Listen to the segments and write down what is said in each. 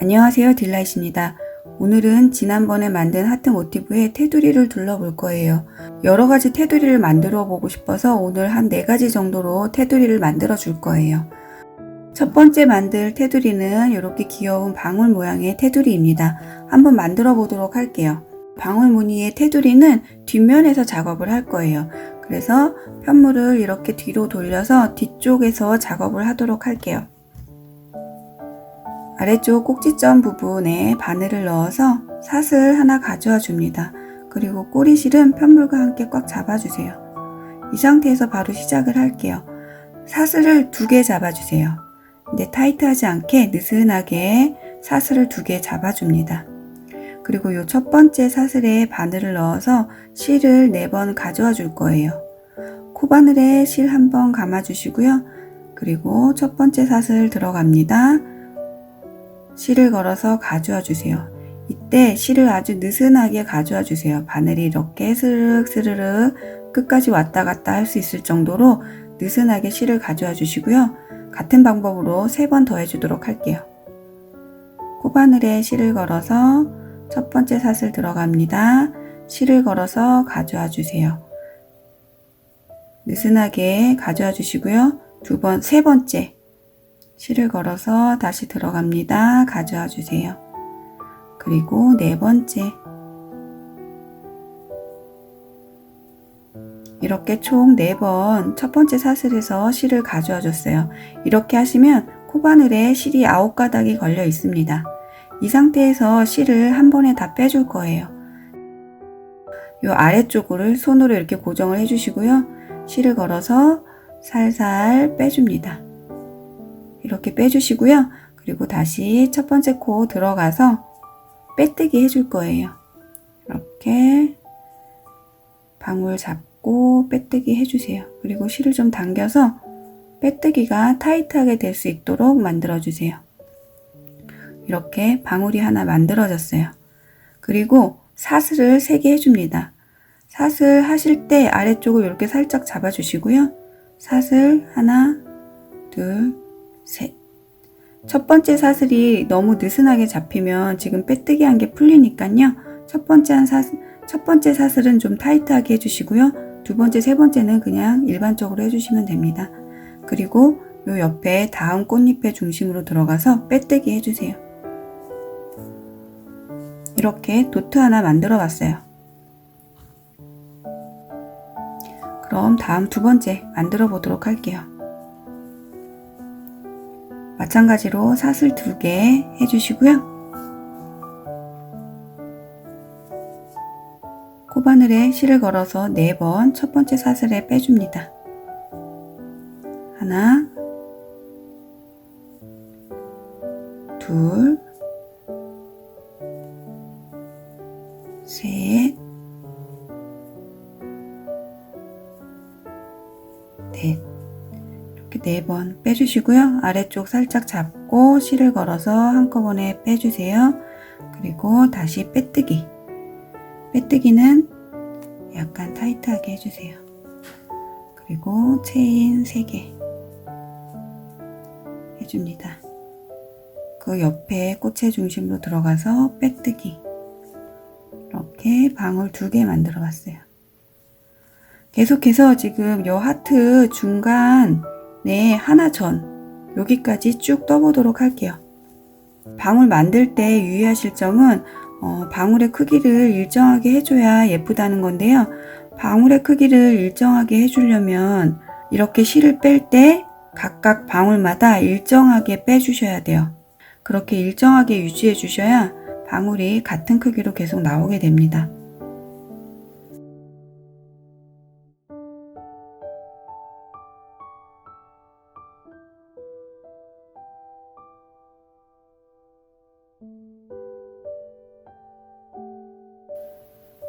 안녕하세요, 딜라잇입니다. 오늘은 지난번에 만든 하트 모티브에 테두리를 둘러볼 거예요. 여러가지 테두리를 만들어 보고 싶어서 오늘 한 4가지 정도로 테두리를 만들어 줄 거예요. 첫 번째 만들 테두리는 이렇게 귀여운 방울 모양의 테두리입니다. 한번 만들어 보도록 할게요. 방울 무늬의 테두리는 뒷면에서 작업을 할 거예요. 그래서 편물을 이렇게 뒤로 돌려서 뒤쪽에서 작업을 하도록 할게요. 아래쪽 꼭지점 부분에 바늘을 넣어서 사슬 하나 가져와 줍니다. 그리고 꼬리실은 편물과 함께 꽉 잡아주세요. 이 상태에서 바로 시작을 할게요. 사슬을 2개 잡아주세요. 근데 타이트하지 않게 느슨하게 사슬을 2개 잡아줍니다. 그리고 이 첫 번째 사슬에 바늘을 넣어서 실을 4번 가져와 줄 거예요. 코바늘에 실 1번 감아주시고요. 그리고 첫 번째 사슬 들어갑니다. 실을 걸어서 가져와 주세요. 이때 실을 아주 느슨하게 가져와 주세요. 바늘이 이렇게 스르륵 스르륵 끝까지 왔다 갔다 할 수 있을 정도로 느슨하게 실을 가져와 주시고요. 같은 방법으로 3번 더 해주도록 할게요. 코바늘에 실을 걸어서 첫 번째 사슬 들어갑니다. 실을 걸어서 가져와 주세요. 느슨하게 가져와 주시고요. 3번째 실을 걸어서 다시 들어갑니다. 가져와 주세요. 그리고 4번째 이렇게 총 4번 첫 번째 사슬에서 실을 가져와 줬어요. 이렇게 하시면 코바늘에 실이 9가닥이 걸려 있습니다. 이 상태에서 실을 한 번에 다 빼줄 거예요. 이 아래쪽을 손으로 이렇게 고정을 해주시고요. 실을 걸어서 살살 빼줍니다. 이렇게 빼주시고요. 그리고 다시 첫 번째 코 들어가서 빼뜨기 해줄 거예요. 이렇게 방울 잡고 빼뜨기 해주세요. 그리고 실을 좀 당겨서 빼뜨기가 타이트하게 될 수 있도록 만들어주세요. 이렇게 방울이 하나 만들어졌어요. 그리고 사슬을 3개 해줍니다. 사슬 하실 때 아래쪽을 이렇게 살짝 잡아주시고요. 사슬 하나, 둘, 셋. 첫 번째 사슬이 너무 느슨하게 잡히면 지금 빼뜨기 한 게 풀리니까요. 첫 번째 사슬은 좀 타이트하게 해주시고요. 2번째, 3번째는 그냥 일반적으로 해주시면 됩니다. 그리고 요 옆에 다음 꽃잎의 중심으로 들어가서 빼뜨기 해주세요. 이렇게 도트 하나 만들어 봤어요. 그럼 다음 2번째 만들어 보도록 할게요. 마찬가지로 사슬 2개 해주시고요. 코바늘에 실을 걸어서 4번 첫 번째 사슬에 빼줍니다. 하나, 둘, 셋, 넷. 이렇게 4번 빼주시고요. 아래쪽 살짝 잡고 실을 걸어서 한꺼번에 빼주세요. 그리고 다시 빼뜨기. 빼뜨기는 약간 타이트하게 해주세요. 그리고 체인 3개 해줍니다. 그 옆에 꽃의 중심으로 들어가서 빼뜨기. 이렇게 방울 2개 만들어 봤어요. 계속해서 지금 요 하트 중간에 하나 전 여기까지 쭉 떠보도록 할게요. 방울 만들 때 유의하실 점은 방울의 크기를 일정하게 해줘야 예쁘다는 건데요. 방울의 크기를 일정하게 해주려면 이렇게 실을 뺄 때 각각 방울마다 일정하게 빼주셔야 돼요. 그렇게 일정하게 유지해 주셔야 방울이 같은 크기로 계속 나오게 됩니다.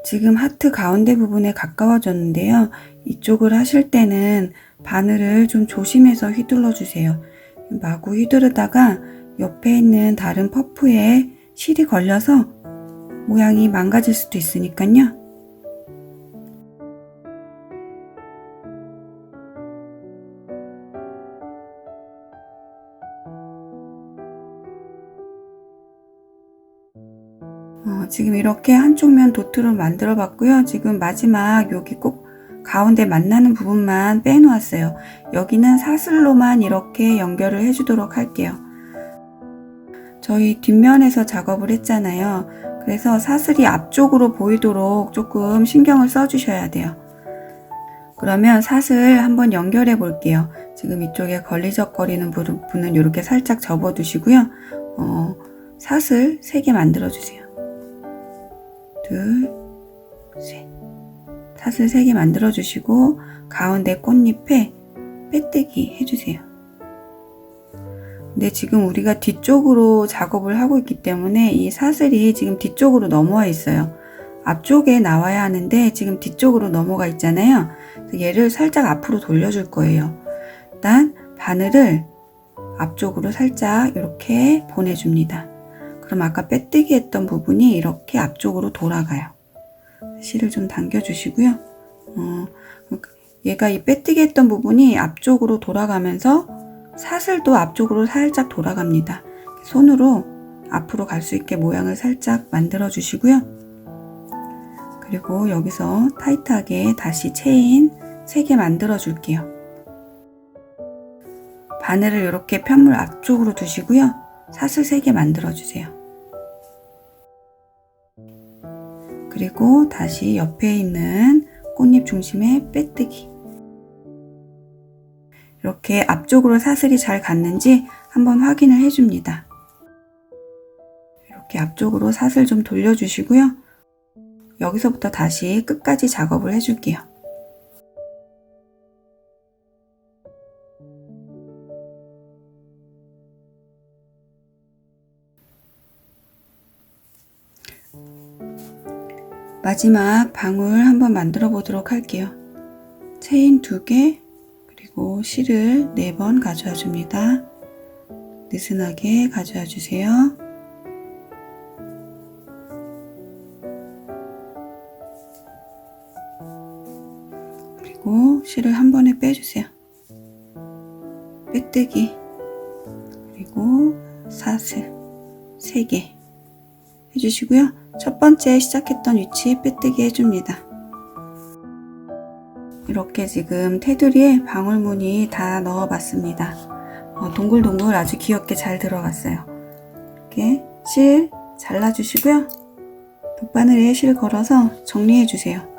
지금 하트 가운데 부분에 가까워졌는데요. 이쪽을 하실 때는 바늘을 좀 조심해서 휘둘러 주세요. 마구 휘두르다가 옆에 있는 다른 퍼프에 실이 걸려서 모양이 망가질 수도 있으니까요. 지금 이렇게 한쪽 면 도트로 만들어 봤고요. 지금 마지막 여기 꼭 가운데 만나는 부분만 빼놓았어요. 여기는 사슬로만 이렇게 연결을 해주도록 할게요. 저희 뒷면에서 작업을 했잖아요. 그래서 사슬이 앞쪽으로 보이도록 조금 신경을 써주셔야 돼요. 그러면 사슬 한번 연결해 볼게요. 지금 이쪽에 걸리적거리는 부분은 이렇게 살짝 접어 두시고요. 사슬 3개 만들어 주세요. 둘, 셋. 사슬 3개 만들어 주시고 가운데 꽃잎에 빼뜨기 해주세요. 근데 지금 우리가 뒤쪽으로 작업을 하고 있기 때문에 이 사슬이 지금 뒤쪽으로 넘어와 있어요. 앞쪽에 나와야 하는데 지금 뒤쪽으로 넘어가 있잖아요. 그래서 얘를 살짝 앞으로 돌려줄 거예요. 일단 바늘을 앞쪽으로 살짝 이렇게 보내줍니다. 그럼 아까 빼뜨기 했던 부분이 이렇게 앞쪽으로 돌아가요. 실을 좀 당겨주시고요. 얘가 이 빼뜨기 했던 부분이 앞쪽으로 돌아가면서 사슬도 앞쪽으로 살짝 돌아갑니다. 손으로 앞으로 갈 수 있게 모양을 살짝 만들어 주시고요. 그리고 여기서 타이트하게 다시 체인 3개 만들어 줄게요. 바늘을 이렇게 편물 앞쪽으로 두시고요. 사슬 3개 만들어 주세요. 그리고 다시 옆에 있는 꽃잎 중심에 빼뜨기. 이렇게 앞쪽으로 사슬이 잘 갔는지 한번 확인을 해줍니다. 이렇게 앞쪽으로 사슬 좀 돌려주시고요. 여기서부터 다시 끝까지 작업을 해줄게요. 마지막 방울 한번 만들어 보도록 할게요. 체인 2개 그리고 실을 4번 가져와 줍니다. 느슨하게 가져와 주세요. 그리고 실을 한 번에 빼주세요. 빼뜨기 그리고 사슬 3개 해주시고요. 첫 번째 시작했던 위치에 빼뜨기 해줍니다. 이렇게 지금 테두리에 방울무늬 다 넣어봤습니다. 동글동글 아주 귀엽게 잘 들어갔어요. 이렇게 실 잘라주시고요. 돗바늘에 실 걸어서 정리해주세요.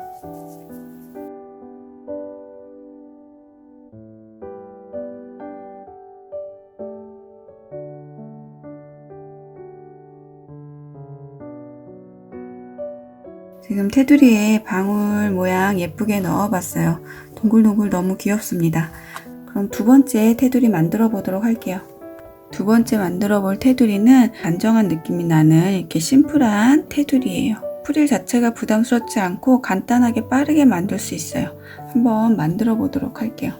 지금 테두리에 방울 모양 예쁘게 넣어봤어요. 동글동글 너무 귀엽습니다. 그럼 두 번째 테두리 만들어 보도록 할게요. 두 번째 만들어 볼 테두리는 단정한 느낌이 나는 이렇게 심플한 테두리예요. 프릴 자체가 부담스럽지 않고 간단하게 빠르게 만들 수 있어요. 한번 만들어 보도록 할게요.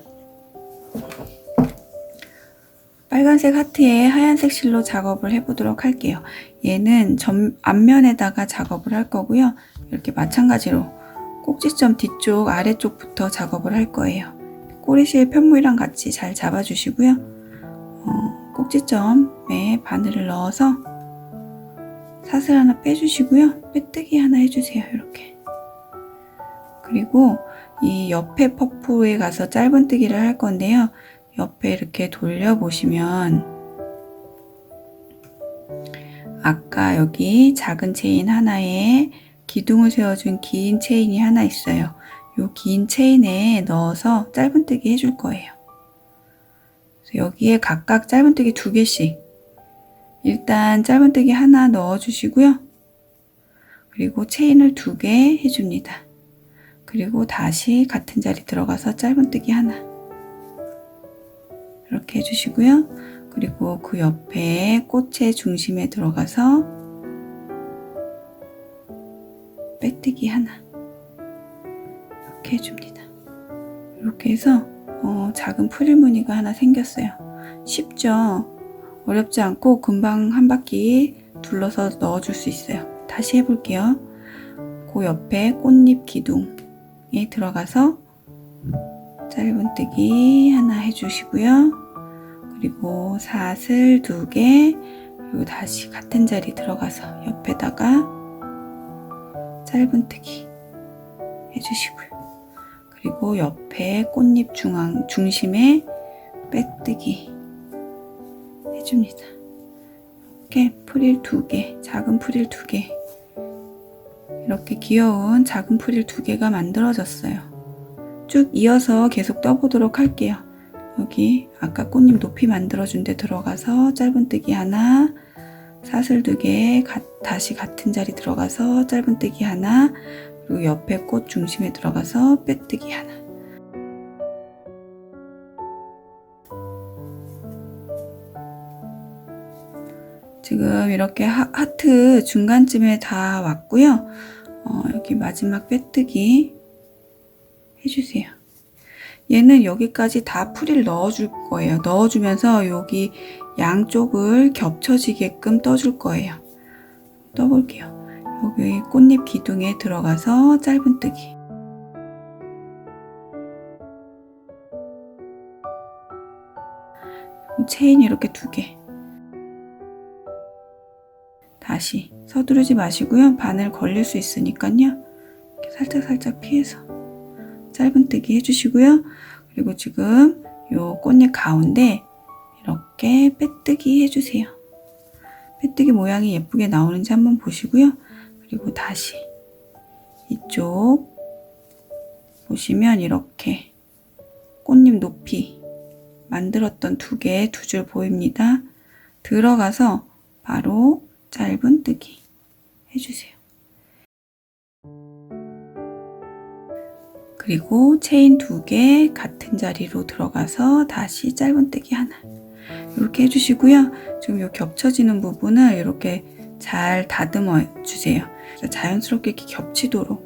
빨간색 하트에 하얀색 실로 작업을 해보도록 할게요. 얘는 앞면에다가 작업을 할 거고요. 이렇게 마찬가지로 꼭지점 뒤쪽 아래쪽부터 작업을 할 거예요. 꼬리실 편물이랑 같이 잘 잡아주시고요. 꼭지점에 바늘을 넣어서 사슬 하나 빼주시고요. 빼뜨기 하나 해주세요. 이렇게. 그리고 이 옆에 퍼프에 가서 짧은뜨기를 할 건데요. 옆에 이렇게 돌려보시면 아까 여기 작은 체인 하나에 기둥을 세워준 긴 체인이 하나 있어요. 이 긴 체인에 넣어서 짧은뜨기 해줄 거예요. 그래서 여기에 각각 짧은뜨기 2개씩 일단 짧은뜨기 하나 넣어주시고요. 그리고 체인을 2개 해줍니다. 그리고 다시 같은 자리 들어가서 짧은뜨기 하나 이렇게 해주시고요. 그리고 그 옆에 꽃의 중심에 들어가서 빼뜨기 하나 이렇게 해줍니다. 이렇게 해서 작은 프릴 무늬가 하나 생겼어요. 쉽죠? 어렵지 않고 금방 한 바퀴 둘러서 넣어줄 수 있어요. 다시 해볼게요. 그 옆에 꽃잎 기둥에 들어가서 짧은뜨기 하나 해주시고요. 그리고 사슬 2개, 그리고 다시 같은 자리 들어가서 옆에다가 짧은뜨기 해주시고요. 그리고 옆에 꽃잎 중심에 빼뜨기 해줍니다. 이렇게 프릴 2개, 작은 프릴 2개, 이렇게 귀여운 작은 프릴 2개가 만들어졌어요. 쭉 이어서 계속 떠보도록 할게요. 여기 아까 꽃잎 높이 만들어준 데 들어가서 짧은뜨기 하나, 사슬 2개, 다시 같은 자리 들어가서 짧은뜨기 하나, 그리고 옆에 꽃 중심에 들어가서 빼뜨기 하나. 지금 이렇게 하트 중간쯤에 다 왔고요. 여기 마지막 빼뜨기 해주세요. 얘는 여기까지 다 프릴 넣어줄 거예요. 넣어주면서 여기 양쪽을 겹쳐지게끔 떠줄 거예요. 떠볼게요. 여기 꽃잎 기둥에 들어가서 짧은뜨기. 체인 이렇게 2개. 다시 서두르지 마시고요. 바늘 걸릴 수 있으니까요. 살짝 피해서 짧은뜨기 해주시고요. 그리고 지금 요 꽃잎 가운데 이렇게 빼뜨기 해주세요. 빼뜨기 모양이 예쁘게 나오는지 한번 보시고요. 그리고 다시 이쪽 보시면 이렇게 꽃잎 높이 만들었던 2개, 2줄 보입니다. 들어가서 바로 짧은뜨기 해주세요. 그리고 체인 2개 같은 자리로 들어가서 다시 짧은뜨기 하나. 이렇게 해주시고요. 지금 이 겹쳐지는 부분을 이렇게 잘 다듬어 주세요. 자연스럽게 이렇게 겹치도록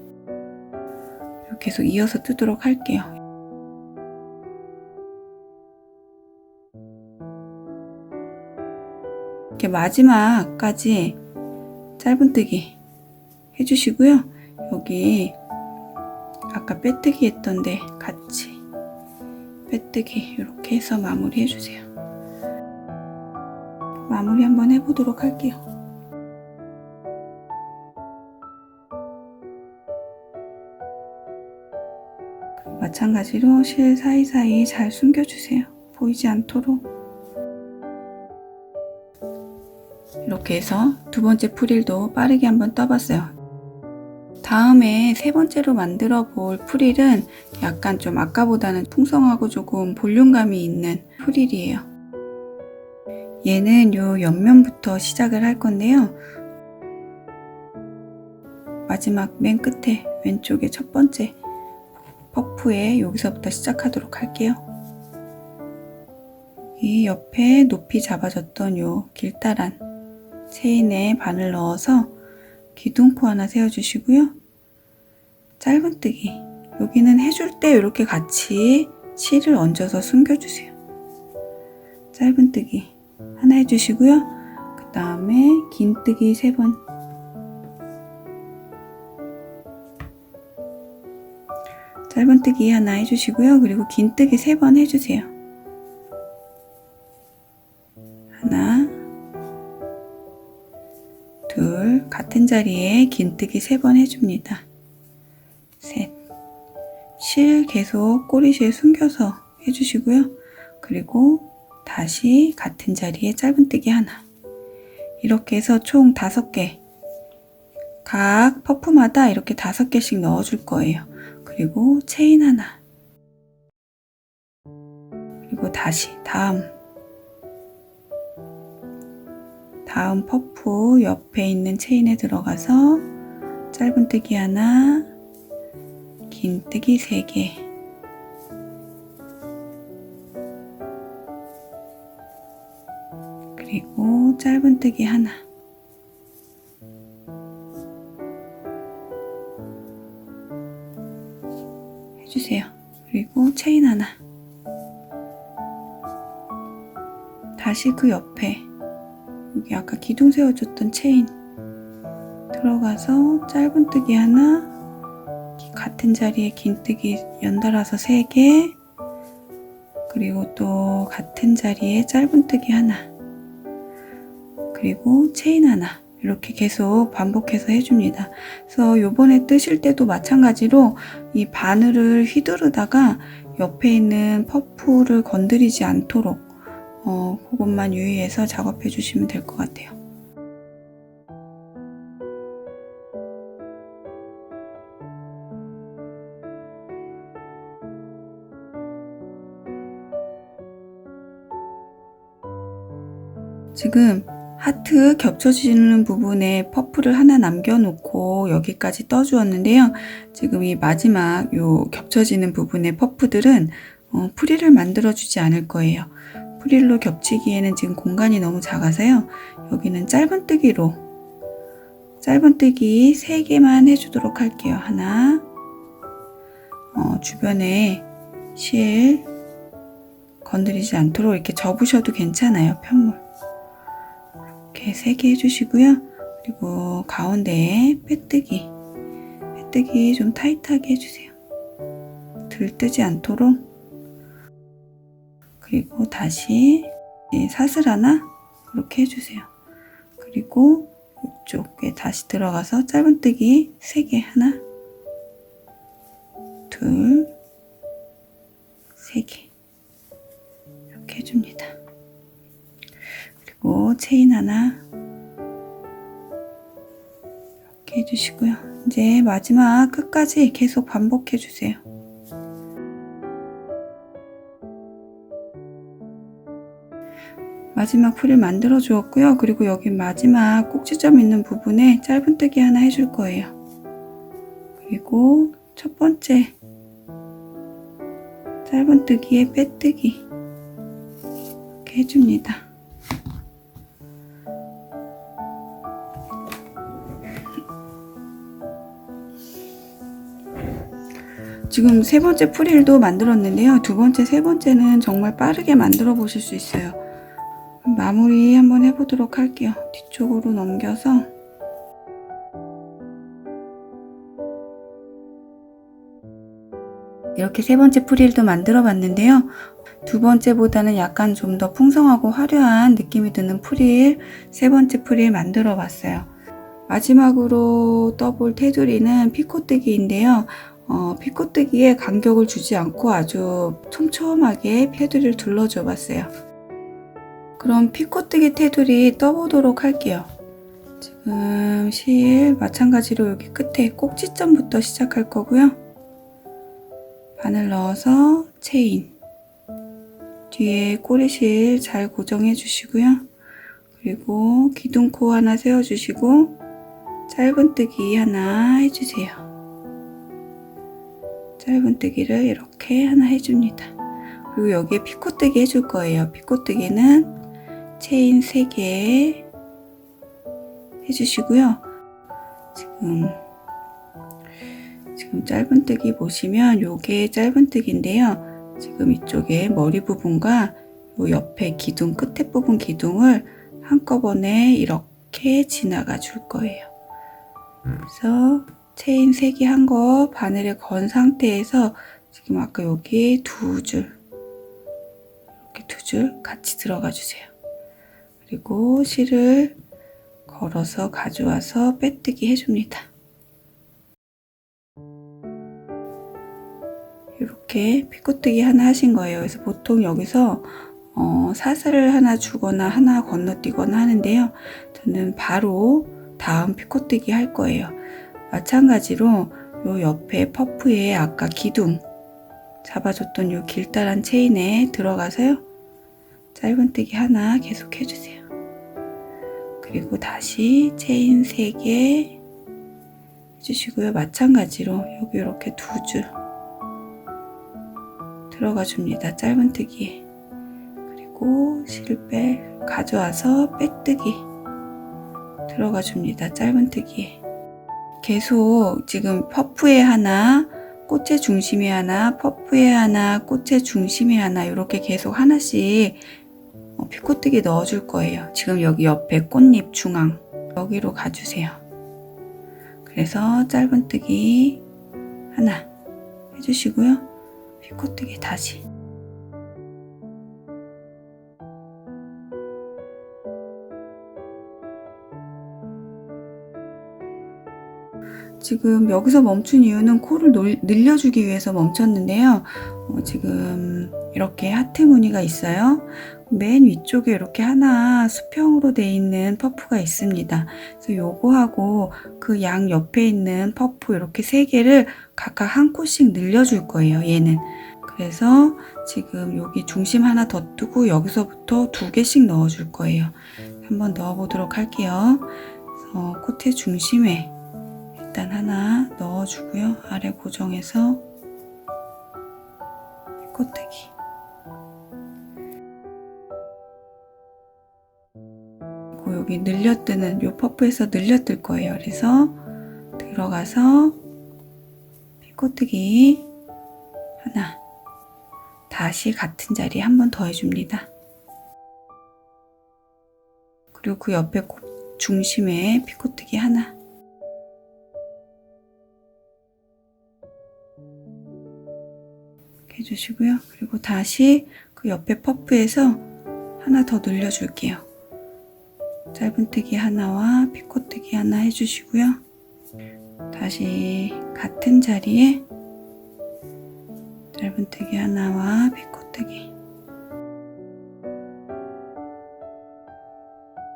이렇게 계속 이어서 뜨도록 할게요. 이렇게 마지막까지 짧은뜨기 해주시고요. 여기 아까 빼뜨기 했던데 같이 빼뜨기 이렇게 해서 마무리 해주세요. 마무리 한번 해보도록 할게요. 마찬가지로 실 사이사이 잘 숨겨주세요. 보이지 않도록. 이렇게 해서 2번째 프릴도 빠르게 한번 떠봤어요. 다음에 3번째로 만들어 볼 프릴은 약간 좀 아까보다는 풍성하고 조금 볼륨감이 있는 프릴이에요. 얘는 요 옆면부터 시작을 할 건데요. 마지막 맨 끝에 왼쪽에 첫 번째 퍼프에 여기서부터 시작하도록 할게요. 이 옆에 높이 잡아줬던 요 길다란 체인에 바늘 넣어서 기둥포 하나 세워주시고요. 짧은뜨기. 여기는 해줄 때 이렇게 같이 실을 얹어서 숨겨주세요. 짧은뜨기 하나 해주시고요. 그 다음에 긴뜨기 3번. 짧은뜨기 하나 해주시고요. 그리고 긴뜨기 3번 해주세요. 하나, 둘, 같은 자리에 긴뜨기 3번 해줍니다. 셋, 실 계속 꼬리실 숨겨서 해주시고요. 그리고 다시 같은 자리에 짧은뜨기 하나. 이렇게 해서 총 5개, 각 퍼프마다 이렇게 5개씩 넣어줄 거예요. 그리고 체인 하나. 그리고 다시 다음 퍼프 옆에 있는 체인에 들어가서 짧은뜨기 하나, 긴뜨기 3개, 그리고 짧은뜨기 하나. 해주세요. 그리고 체인 하나. 다시 그 옆에 여기 아까 기둥 세워줬던 체인 들어가서 짧은뜨기 하나, 같은 자리에 긴뜨기 연달아서 3개, 그리고 또 같은 자리에 짧은뜨기 하나, 그리고 체인 하나. 이렇게 계속 반복해서 해줍니다. 그래서 요번에 뜨실 때도 마찬가지로 이 바늘을 휘두르다가 옆에 있는 퍼프를 건드리지 않도록 그것만 유의해서 작업해 주시면 될 것 같아요. 지금 하트 겹쳐지는 부분에 퍼프를 하나 남겨놓고 여기까지 떠주었는데요. 지금 이 마지막 요 겹쳐지는 부분의 퍼프들은 프릴을 만들어주지 않을 거예요. 프릴로 겹치기에는 지금 공간이 너무 작아서요. 여기는 짧은뜨기 3개만 해주도록 할게요. 하나, 주변에 실 건드리지 않도록 이렇게 접으셔도 괜찮아요. 편물. 이렇게 3개 해주시고요. 그리고 가운데에 빼뜨기 좀 타이트하게 해주세요. 들뜨지 않도록. 그리고 다시 사슬 하나 이렇게 해주세요. 그리고 이쪽에 다시 들어가서 짧은뜨기 3개, 하나, 둘, 3개 이렇게 해줍니다. 그리고 체인 하나 이렇게 해주시고요. 이제 마지막 끝까지 계속 반복해 주세요. 마지막 풀을 만들어 주었고요. 그리고 여기 마지막 꼭지점 있는 부분에 짧은뜨기 하나 해줄 거예요. 그리고 첫 번째 짧은뜨기에 빼뜨기 이렇게 해줍니다. 지금 3번째 프릴도 만들었는데요. 2번째, 3번째는 정말 빠르게 만들어 보실 수 있어요. 마무리 한번 해보도록 할게요. 뒤쪽으로 넘겨서 이렇게 3번째 프릴도 만들어 봤는데요. 2번째보다는 약간 좀 더 풍성하고 화려한 느낌이 드는 프릴, 3번째 프릴 만들어 봤어요. 마지막으로 떠볼 테두리는 피코뜨기인데요. 피코뜨기에 간격을 주지 않고 아주 촘촘하게 테두리를 둘러줘 봤어요. 그럼 피코뜨기 테두리 떠보도록 할게요. 지금 실 마찬가지로 여기 끝에 꼭지점부터 시작할 거고요. 바늘 넣어서 체인, 뒤에 꼬리실 잘 고정해 주시고요. 그리고 기둥코 하나 세워 주시고 짧은뜨기 하나 해주세요. 짧은뜨기를 이렇게 하나 해줍니다. 그리고 여기에 피코뜨기 해줄 거예요. 피코뜨기는 체인 3개 해주시고요. 지금 짧은뜨기 보시면 요게 짧은뜨기인데요. 지금 이쪽에 머리 부분과 요 옆에 기둥 끝에 부분 기둥을 한꺼번에 이렇게 지나가 줄 거예요. 그래서 체인 3개 한 거 바늘에 건 상태에서 지금 아까 여기 2줄 이렇게 2줄 같이 들어가 주세요. 그리고 실을 걸어서 가져와서 빼뜨기 해줍니다. 이렇게 피코뜨기 하나 하신 거예요. 그래서 보통 여기서 사슬을 하나 주거나 하나 건너뛰거나 하는데요. 저는 바로 다음 피코뜨기 할 거예요. 마찬가지로 요 옆에 퍼프에 아까 기둥 잡아줬던 요 길다란 체인에 들어가서요. 짧은뜨기 하나 계속 해주세요. 그리고 다시 체인 3개 해주시고요. 마찬가지로 여기 이렇게 2줄 들어가 줍니다. 짧은뜨기. 그리고 실빼 가져와서 빼뜨기 들어가 줍니다. 짧은뜨기. 계속 지금 퍼프에 하나, 꽃의 중심에 하나, 퍼프에 하나, 꽃의 중심에 하나 이렇게 계속 하나씩 피코뜨기 넣어줄 거예요. 지금 여기 옆에 꽃잎 중앙 여기로 가주세요. 그래서 짧은뜨기 하나 해주시고요. 피코뜨기 다시. 지금 여기서 멈춘 이유는 코를 늘려주기 위해서 멈췄는데요. 지금 이렇게 하트 무늬가 있어요. 맨 위쪽에 이렇게 하나 수평으로 되어 있는 퍼프가 있습니다. 그래서 요거하고 그 양 옆에 있는 퍼프 이렇게 3개를 각각 한 코씩 늘려줄 거예요, 얘는. 그래서 지금 여기 중심 하나 더 뜨고 여기서부터 2개씩 넣어줄 거예요. 한번 넣어보도록 할게요. 그래서 코트 중심에 일단 하나 넣어주고요. 아래 고정해서 피코뜨기. 그리고 여기 늘려뜨는 요 퍼프에서 늘려뜰 거예요. 그래서 들어가서 피코뜨기 하나. 다시 같은 자리에 한 번 더 해줍니다. 그리고 그 옆에 중심에 피코뜨기 하나. 이렇게 해주시고요. 그리고 다시 그 옆에 퍼프에서 하나 더 늘려줄게요. 짧은뜨기 하나와 피코뜨기 하나 해주시고요. 다시 같은 자리에 짧은뜨기 하나와 피코뜨기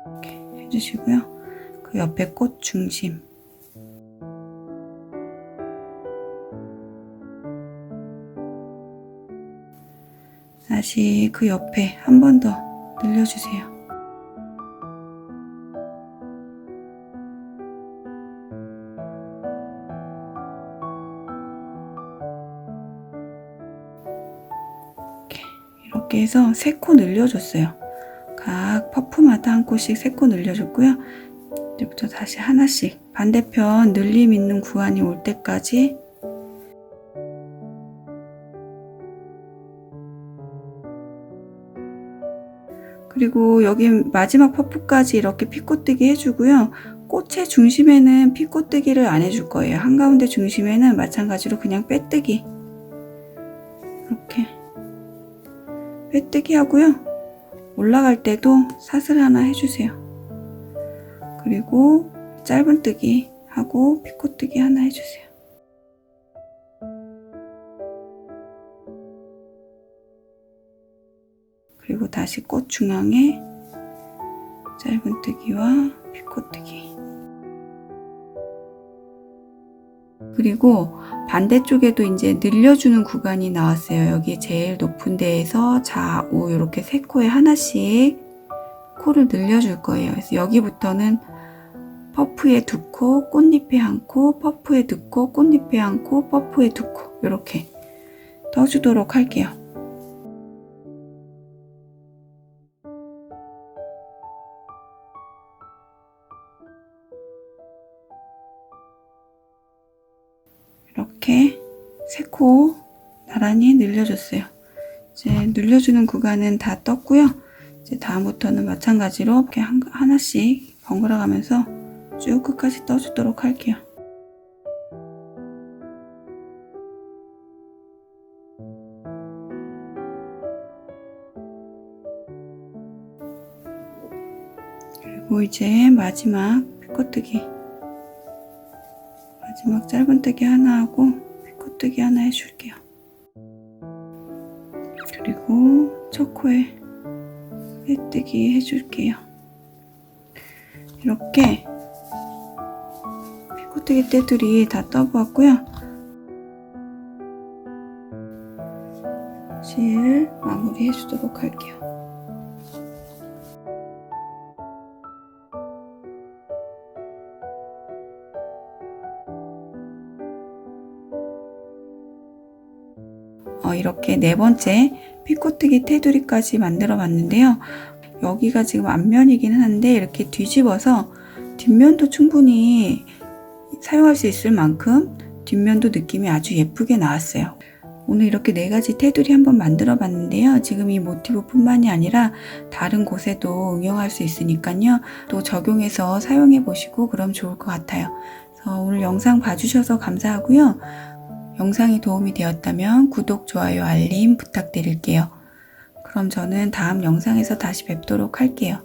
이렇게 해주시고요. 그 옆에 꽃 중심 다시 그 옆에 한 번 더 늘려주세요. 이렇게 해서 3코 늘려줬어요. 각 퍼프마다 한 코씩 3코 늘려줬고요. 이제부터 다시 하나씩 반대편 늘림 있는 구간이 올 때까지 그리고 여기 마지막 퍼프까지 이렇게 피코뜨기 해주고요. 꽃의 중심에는 피코뜨기를 안 해줄 거예요. 한가운데 중심에는 마찬가지로 그냥 빼뜨기 이렇게 빼뜨기 하고요. 올라갈 때도 사슬 하나 해주세요. 그리고 짧은뜨기 하고 피코뜨기 하나 해주세요. 그리고 다시 꽃 중앙에 짧은뜨기와 피코뜨기 그리고 반대쪽에도 이제 늘려주는 구간이 나왔어요. 여기 제일 높은 데에서 좌우 이렇게 3코에 하나씩 코를 늘려줄 거예요. 그래서 여기부터는 퍼프에 2코, 꽃잎에 1코, 퍼프에 2코, 꽃잎에 1코, 퍼프에 2코 이렇게 떠주도록 할게요. 이렇게 3코 나란히 늘려줬어요. 이제 늘려주는 구간은 다 떴고요. 이제 다음부터는 마찬가지로 이렇게 하나씩 번갈아 가면서 쭉 끝까지 떠주도록 할게요. 그리고 이제 마지막 피코뜨기 마지막 짧은뜨기 하나 하고 피코뜨기 하나 해줄게요. 그리고 첫 코에 빼뜨기 해줄게요. 이렇게 피코뜨기 때들이 다 떠보았고요. 실 마무리 해주도록 할게요. 이렇게 4번째 피코뜨기 테두리까지 만들어 봤는데요. 여기가 지금 앞면이긴 한데 이렇게 뒤집어서 뒷면도 충분히 사용할 수 있을 만큼 뒷면도 느낌이 아주 예쁘게 나왔어요. 오늘 이렇게 4가지 테두리 한번 만들어 봤는데요. 지금 이 모티브 뿐만이 아니라 다른 곳에도 응용할 수 있으니까요. 또 적용해서 사용해 보시고 그럼 좋을 것 같아요. 그래서 오늘 영상 봐주셔서 감사하고요. 영상이 도움이 되었다면 구독, 좋아요, 알림 부탁드릴게요. 그럼 저는 다음 영상에서 다시 뵙도록 할게요.